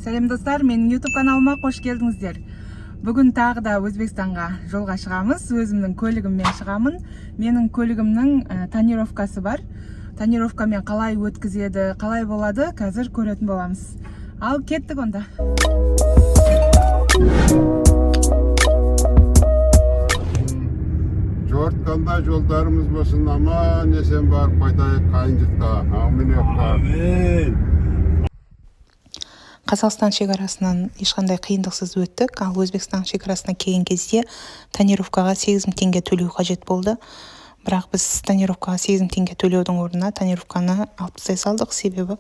Сәлем достар, менің YouTube каналыма қош келдіңіздер. Бүгін тағы да Өзбекстанға жолға шығамыз. Өзімнің көлігіммен шығамын. Менің көлігімнің тонировкасы бар. Тонировкамен қалай өткізеді, қалай болады, қазір көретін боламыз. Ал кеттік онда. Жортқанда жолдарымыз болсын, аман есен барып қайтайық қайынжықта. Амин. Қазақстан шекарасынан ешқандай қиындықсыз өттік, ал Өзбекстан шекарасына келген кезде тонировкаға 8000 теңге төлеу қажет болды. Бірақ біз тонировкаға 8000 теңге төлеудің орнына тонировканы алып тастай салдық, себебі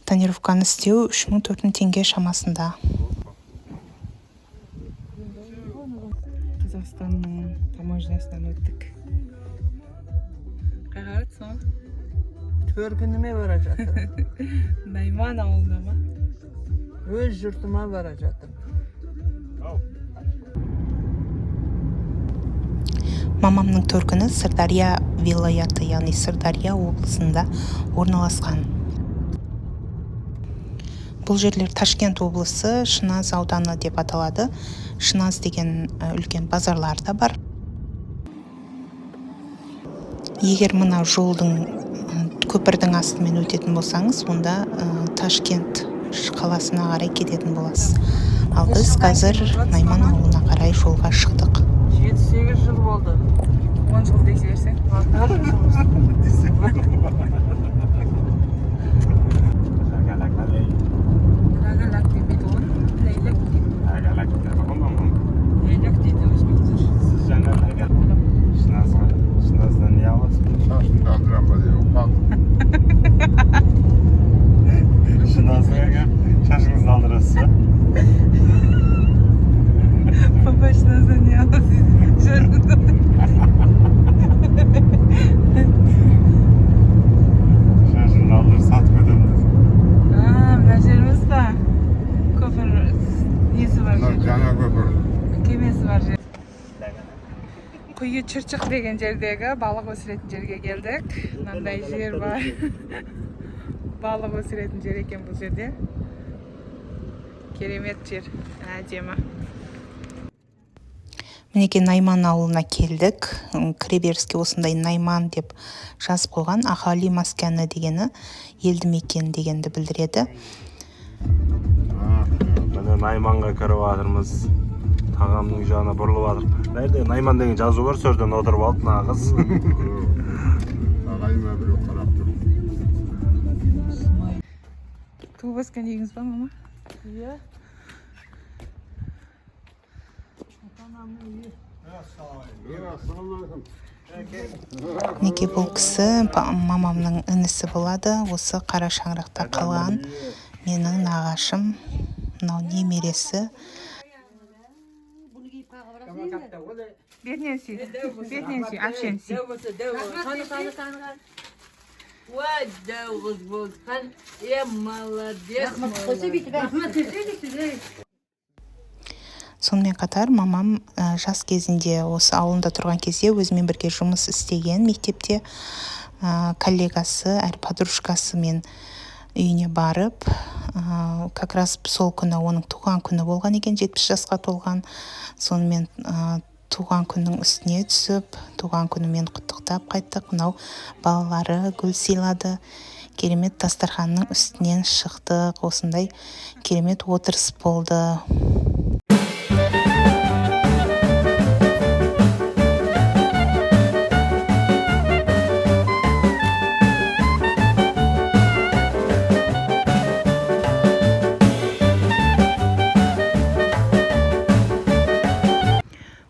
тонировканы істеу 3000-4000 теңге шамасында. Қазақстанның таможнясынан өттік. Қағарытсың? Төркініме бара жатыр. Найман ауылына ма? Өз жұртыма бара жатыр. Мамамның төркіні Сырдария вилаяты, яғни Сырдария облысында орналасқан. Бұл жерлер Ташкент облысы, Шыназ ауданы деп аталады. Шыназ деген үлкен базарлар да бар. Егер мына жолдың көпірдің астымен өтетін болсаңыз, онда Ташкент қаласына қарай кететін боласыз. Ал біз қазір Найман ауылына қарай жолға шықтық. 7-8 жыл болды. 10 жыл десе берсең. Лагалак демейді ғой. Лейлек дейді. Лейлек дейді өзбектер. Шыназдан не аласың? Шашынды алдырам ба деймін. Шыназға шашыңызды алдырасыз ба? Папа шыназдан не аласыз? Шашыңды алдырып сатып өтеміз. Мына жеріміз ба? Көпір несі бар Мынау жер? жаңа көпір. Кемесі бар жер. Құйы Чырчық деген жердегі балық өсіретін жерге келдік. Мынандай жер бар. Балық өсіретін жер екен бұл жерде. Керемет жер. Әдемі. Мінеке Найман ауылына келдік. Кіреберіске осындай Найман деп жазып қойған. Ахали масканы дегені елді мекен дегенді білдіреді. Міне Найманға кіріп жатырмыз. Тағамның жағына бұрылып жатырмыз. Nerede? Найман деген жазу бар, сөрден отырып алды нағыз. Ағайыма біреу қарап тұр. Туып өскен дейіңіз ба, мама? Иә. Ассалаумағалейкум. Мінеке бұл кісі мамамның інісі болады. Осы қара шаңырақта қалған менің нағашым, мынау немересі. Бетінен сүй, әпшен сүй. Сонымен қатар мамам жас кезінде осы ауылында тұрған кезде өзімен бірге жұмыс істеген мектепте коллегасы, әрі подружкасымен үйіне барып, как раз сол күні оның туған күні болған екен, 70 жасқа толған. Сонымен туған күннің үстіне түсіп, туған күнімен құттықтап қайттық. Мынау балалары гүл сыйлады. Керемет дастарханның үстінен шықтық. Осындай керемет отырыс болды.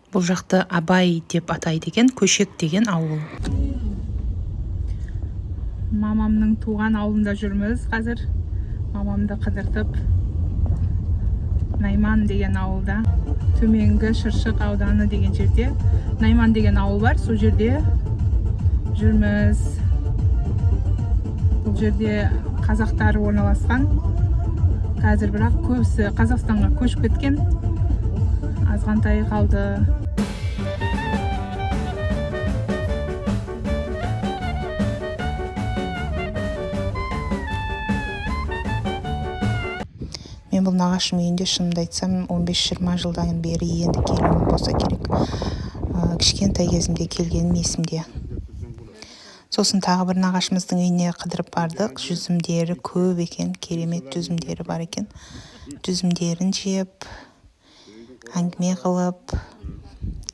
Бұл жақты Абай деп атайды екен, Көшек деген ауыл. Мамамның туған ауылында жүрміз қазір. Мамамды қыдыртып Найман деген ауылда, төменгі Шыршық ауданы деген жерде Найман деген ауыл бар, сол жерде жүрміз. Бұл жерде қазақтар орналасқан. Қазір бірақ көбісі Қазақстанға көшіп кеткен. Азғантай қалды. мен бұл нағашым үйінде шынымды айтсам 15-20 жылдан бері енді келуім болса керек. Кішкентай кезімде келгенім есімде. Сосын тағы бір нағашымыздың үйіне қыдырып бардық. Жүзімдері көп екен, керемет жүзімдері бар екен. Жүзімдерін жеп, әңгіме қылып,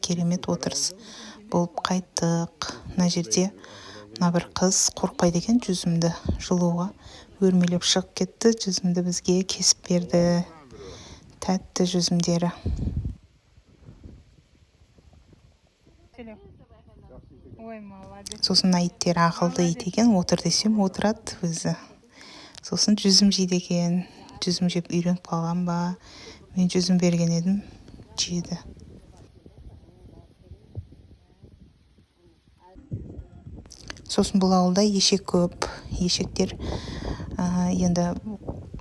керемет отырыс болып қайттық. Мына жерде мына бір қыз қорықпайды екен жүзімді жұлуға. Өрмелеп шығып кетті, жүзімді бізге кесіп берді. Тәтті жүзімдері. Сосын иттер ақылды ит екен, отыр десем отырады өзі. Сосын жүзім жейді екен. Жүзім жеп үйреніп қалған ба? Мен жүзім берген едім, жейді. Сосын бұл ауылда ешек көп. Ешектер енді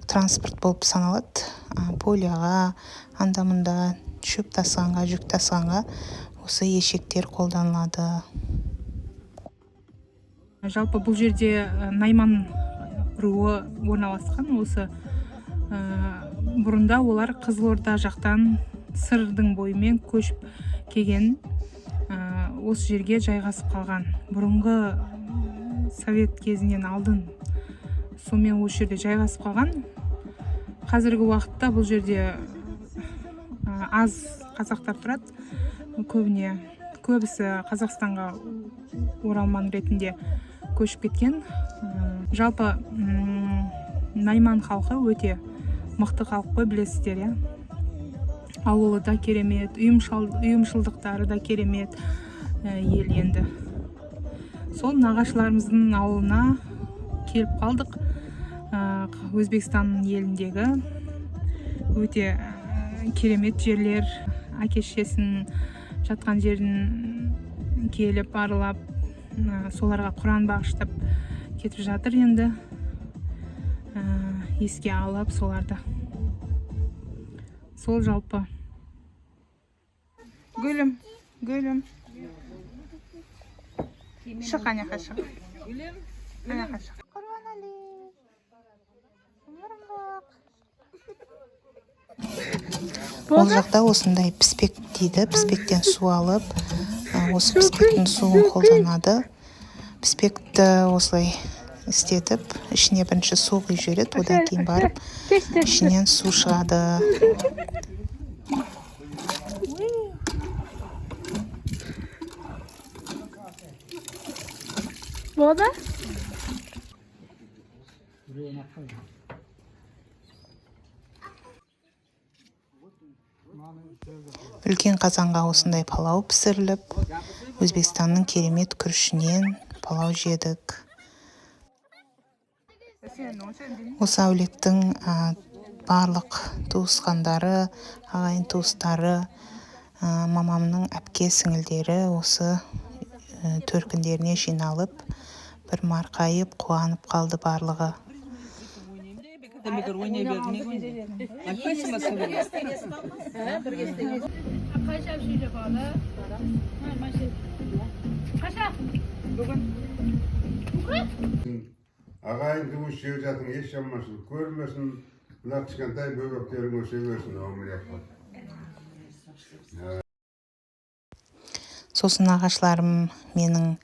транспорт болып саналады. Поляға, анда-мында шөп тасығанға, жүк тасығанға осы ешектер қолданылады. Жалпы бұл жерде Найман руы орналасқан. Осы бұрында олар Қызылорда жақтан Сырдың бойымен көшіп келген, осы жерге жайғасып қалған. Бұрынғы совет кезінен алдын сонымен осы жерде жайғасып қалған. Қазіргі уақытта бұл жерде аз қазақтар тұрады. Көбісі Қазақстанға оралман ретінде көшіп кеткен. Жалпы Найман халқы өте мықты халық қой, білесіздер, иә. Ауылы да керемет, ұйымшылдықтары да керемет ел енді. Сол нағашыларымыздың ауылына келіп қалдық. Өзбекстан еліндегі өте керемет жерлер, әке-шешесінің жатқан жерін келіп аралап, соларға Құран бағыштап кетіп жатыр енді. Еске алып соларды. Сол жалпы. Гүлім. Шық, аняқа шық. Аняқа шық. Ол жақта осындай піспек дейді. Піспектен су алып, осы піспектің суын қолданады. Піспекті осылай істетіп, ішіне бірінші су құйып жібереді, одан кейін барып, ішінен су шығады. Болды? Үлкен қазанға осындай палау пісіріліп, Өзбекстанның керемет күрішінен палау жедік. Осы әулеттің барлық туысқандары, ағайын туыстары, мамамның әпке сіңілдері осы төркіндеріне жиналып, бір марқайып, қуанып қалды барлығы. Ағайын туыс жер жатың еш жаманшылық көрмесін, мына кішкентай бөбектерің өсе берсін, Сосын ағашларым менің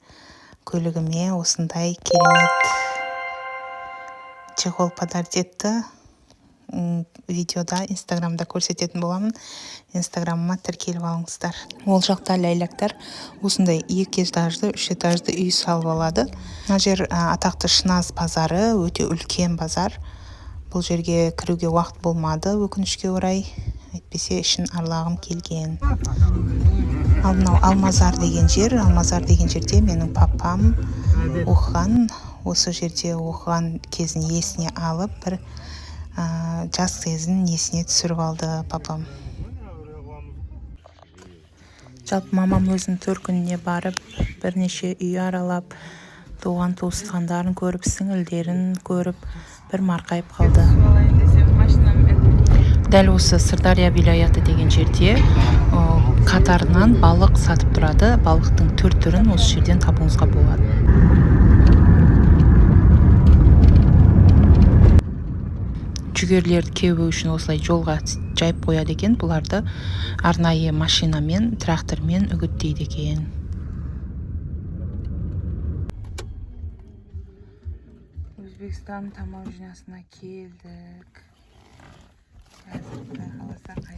көлігіме осындай керемет чехол подарить етті. Видеода, инстаграмда көрсететін боламын. Инстаграмыма тіркеліп алыңыздар. Ол жақта ләйләктер осындай 2 этажды, 3 этажды үй салып алады. Мына жер атақты Шыназ базары, өте үлкен базар. Бұл жерге кіруге уақыт болмады, өкінішке орай. Әйтпесе ішін аралағым келген. Ал мынау Алмазар деген жерде менің папам оқыған, осы жерде оқыған кезін есіне алып, бір жас кезін есіне түсіріп алды папам. Жалпы мамам өзінің төркініне барып, бірнеше үй аралап, туған туысқандарын көріп, сіңілдерін көріп, бір марқайып қалды. Дәл осы Сырдария вилаяты деген жерде қатарынан балық сатып тұрады. Балықтың 4 түрін осы жерден табуыңызға болады. жүгерлерді кебу үшін осылай жолға жайып қояды екен. Бұларды арнайы машинамен, трактормен үгіттейді екен. Өзбекстан таможнясына келдік.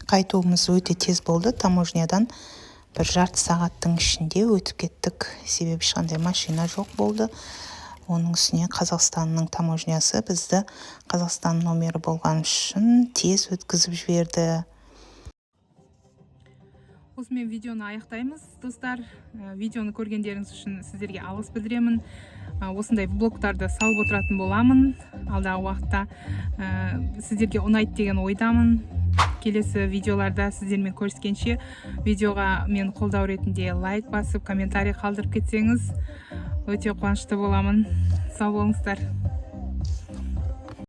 Қайтуымыз өте тез болды. Таможнядан бір жарты сағаттың ішінде өтіп кеттік. Себебі ешқандай машина жоқ болды. Оның үстіне Қазақстанның таможнясы бізді Қазақстан номері болған үшін тез өткізіп жіберді. Осымен видеоны аяқтаймыз, достар. Видеоны көргендеріңіз үшін сіздерге алғыс білдіремін. Осындай блогтарды салып отыратын боламын. Алдағы уақытта сіздерге ұнайды деген ойдамын. Келесі видеоларда сіздермен көріскенше видеоға мен қолдау ретінде лайк басып, комментарий қалдырып кетсеңіз, өте қуанышты боламын. Сау болыңыздар.